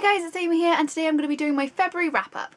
Hey guys, it's Amy here, and today I'm going to be doing my February wrap-up.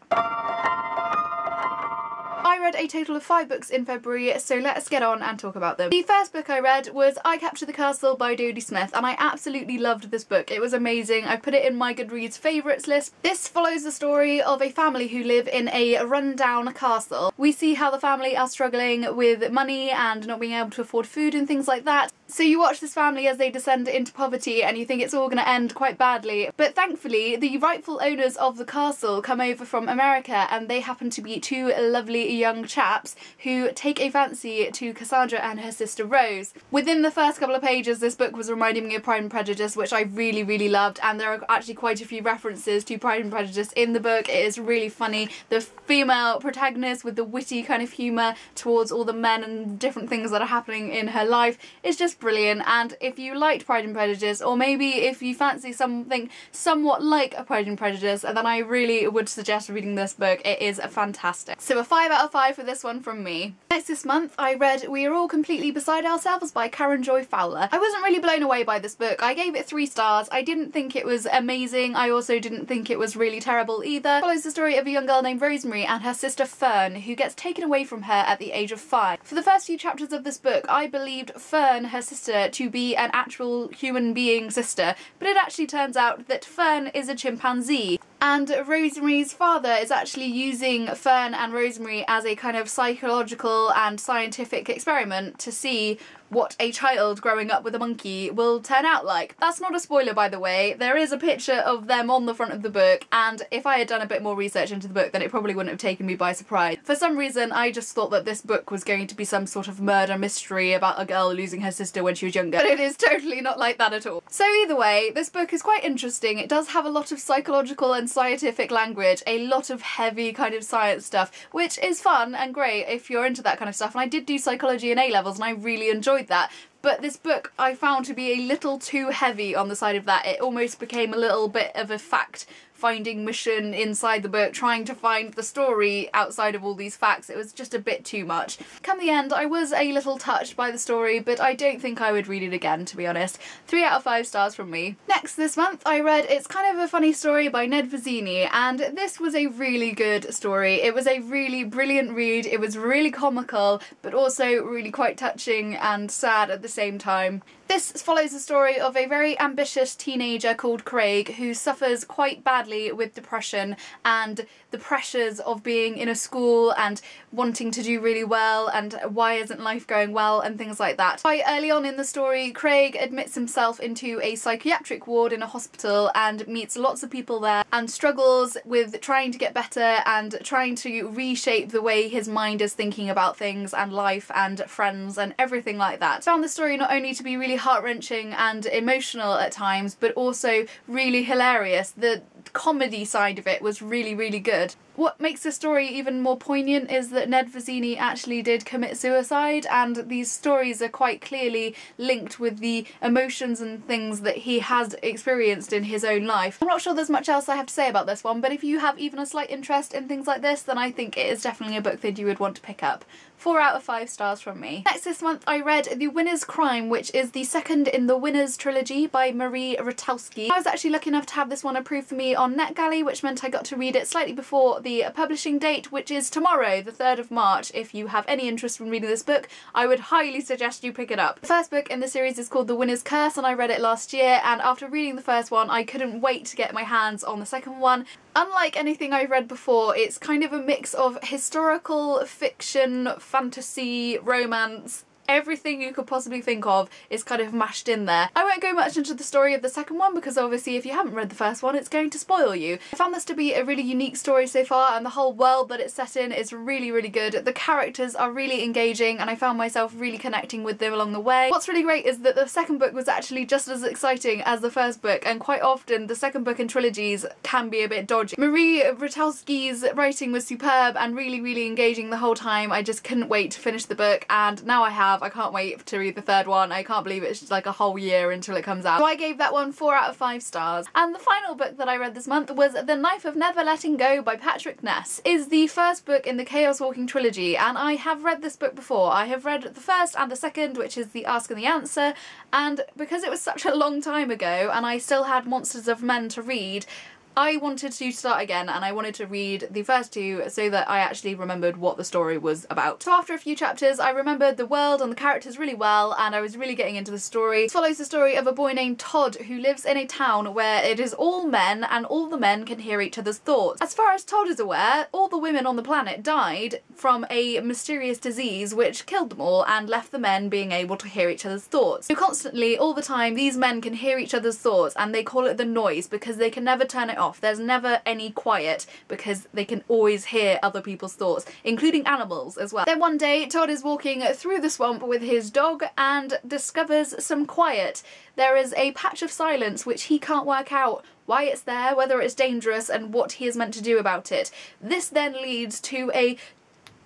I read a total of 5 books in February, so let's get on and talk about them. The first book I read was I Capture the Castle by Dodie Smith, and I absolutely loved this book. It was amazing. I put it in my Goodreads favourites list. This follows the story of a family who live in a rundown castle. We see how the family are struggling with money and not being able to afford food and things like that. So you watch this family as they descend into poverty and you think it's all going to end quite badly. But thankfully, the rightful owners of the castle come over from America, and they happen to be 2 lovely young chaps who take a fancy to Cassandra and her sister Rose. Within the first couple of pages, this book was reminding me of Pride and Prejudice, which I really loved, and there are actually quite a few references to Pride and Prejudice in the book. It is really funny. The female protagonist with the witty kind of humour towards all the men and different things that are happening in her life is just brilliant. And if you liked Pride and Prejudice, or maybe if you fancy something somewhat like a Pride and Prejudice, then I really would suggest reading this book. It is fantastic. So a 5 out of 5 for this one from me. Next this month I read We Are All Completely Beside Ourselves by Karen Joy Fowler. I wasn't really blown away by this book. I gave it 3 stars. I didn't think it was amazing. I also didn't think it was really terrible either. It follows the story of a young girl named Rosemary and her sister Fern, who gets taken away from her at the age of 5. For the first few chapters of this book, I believed Fern, her sister, to be an actual human being sister, but it actually turns out that Fern is a chimpanzee. And Rosemary's father is actually using Fern and Rosemary as a kind of psychological and scientific experiment to see what a child growing up with a monkey will turn out like. That's not a spoiler, by the way. There is a picture of them on the front of the book, and if I had done a bit more research into the book, then it probably wouldn't have taken me by surprise. For some reason, I just thought that this book was going to be some sort of murder mystery about a girl losing her sister when she was younger, but it is totally not like that at all. So either way, this book is quite interesting. It does have a lot of psychological and scientific language, a lot of heavy kind of science stuff, which is fun and great if you're into that kind of stuff, and I did do psychology in A-levels and I really enjoyed that. But this book I found to be a little too heavy on the side of that. It almost became a little bit of a fact-finding mission inside the book, trying to find the story outside of all these facts. It was just a bit too much. Come the end, I was a little touched by the story, but I don't think I would read it again, to be honest. 3 out of 5 stars from me. Next this month I read It's Kind of a Funny Story by Ned Vizzini, and this was a really good story. It was a really brilliant read. It was really comical, but also really quite touching and sad at the same time. This follows the story of a very ambitious teenager called Craig who suffers quite badly with depression and the pressures of being in a school and wanting to do really well and why isn't life going well and things like that. Quite early on in the story, Craig admits himself into a psychiatric ward in a hospital and meets lots of people there and struggles with trying to get better and trying to reshape the way his mind is thinking about things and life and friends and everything like that. I found the story not only to be really heart-wrenching and emotional at times, but also really hilarious. The comedy side of it was really good. What makes the story even more poignant is that Ned Vizzini actually did commit suicide, and these stories are quite clearly linked with the emotions and things that he has experienced in his own life. I'm not sure there's much else I have to say about this one, but if you have even a slight interest in things like this, then I think it is definitely a book that you would want to pick up. 4 out of 5 stars from me. Next this month I read The Winner's Crime, which is the second in the Winners trilogy by Rutkoski. I was actually lucky enough to have this one approved for me on NetGalley, which meant I got to read it slightly before the publishing date, which is tomorrow, the 3rd of March. If you have any interest in reading this book, I would highly suggest you pick it up. The first book in the series is called The Winner's Curse, and I read it last year, and after reading the first one I couldn't wait to get my hands on the second one. Unlike anything I've read before, it's kind of a mix of historical fiction, fantasy, romance. Everything you could possibly think of is kind of mashed in there. I won't go much into the story of the second one because obviously if you haven't read the first one it's going to spoil you. I found this to be a really unique story so far, and the whole world that it's set in is really good. The characters are really engaging and I found myself really connecting with them along the way. What's really great is that the second book was actually just as exciting as the first book, and quite often the second book in trilogies can be a bit dodgy. Rutkoski's writing was superb and really engaging the whole time. I just couldn't wait to finish the book, and now I have. I can't wait to read the third one. I can't believe it's just like a whole year until it comes out. So I gave that one 4 out of 5 stars. And the final book that I read this month was The Knife of Never Letting Go by Patrick Ness. It is the first book in the Chaos Walking trilogy, and I have read this book before. I have read the first and the second, which is The Ask and the Answer, and because it was such a long time ago and I still had Monsters of Men to read, I wanted to start again and I wanted to read the first two so that I actually remembered what the story was about. So after a few chapters I remembered the world and the characters really well and I was really getting into the story. It follows the story of a boy named Todd who lives in a town where it is all men and all the men can hear each other's thoughts. As far as Todd is aware, all the women on the planet died from a mysterious disease which killed them all and left the men being able to hear each other's thoughts. So constantly, all the time, these men can hear each other's thoughts and they call it the noise because they can never turn it off. There's never any quiet because they can always hear other people's thoughts, including animals as well. Then one day Todd is walking through the swamp with his dog and discovers some quiet. There is a patch of silence which he can't work out why it's there, whether it's dangerous and what he is meant to do about it. This then leads to a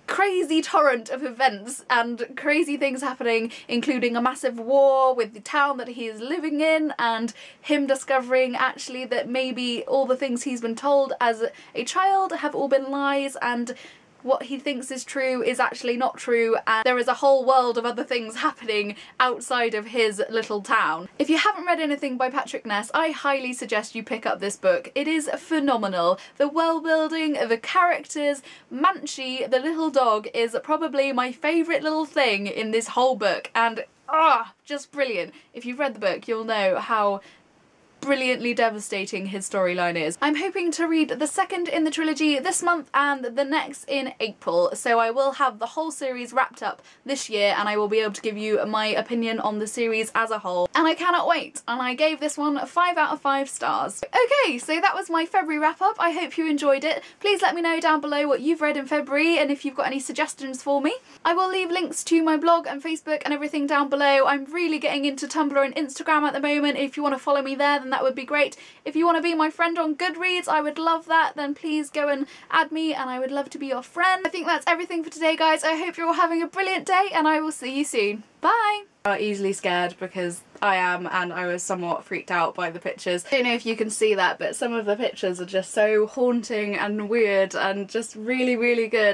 crazy torrent of events and crazy things happening, including a massive war with the town that he is living in and him discovering actually that maybe all the things he's been told as a child have all been lies and what he thinks is true is actually not true, and there is a whole world of other things happening outside of his little town. If you haven't read anything by Patrick Ness, I highly suggest you pick up this book. It is phenomenal. The world building, the characters, Manchi, the little dog, is probably my favourite little thing in this whole book, and just brilliant. If you've read the book, you'll know how brilliantly devastating his storyline is. I'm hoping to read the second in the trilogy this month and the next in April, so I will have the whole series wrapped up this year and I will be able to give you my opinion on the series as a whole, and I cannot wait, and I gave this one 5 out of 5 stars. Okay, so that was my February wrap up. I hope you enjoyed it. Please let me know down below what you've read in February and if you've got any suggestions for me. I will leave links to my blog and Facebook and everything down below. I'm really getting into Tumblr and Instagram at the moment. If you want to follow me there, then that would be great. If you want to be my friend on Goodreads, I would love that. Then please go and add me and I would love to be your friend. I think that's everything for today, guys. I hope you're all having a brilliant day and I will see you soon. Bye! I'm easily scared because I am, and I was somewhat freaked out by the pictures. I don't know if you can see that, but some of the pictures are just so haunting and weird and just really, really good.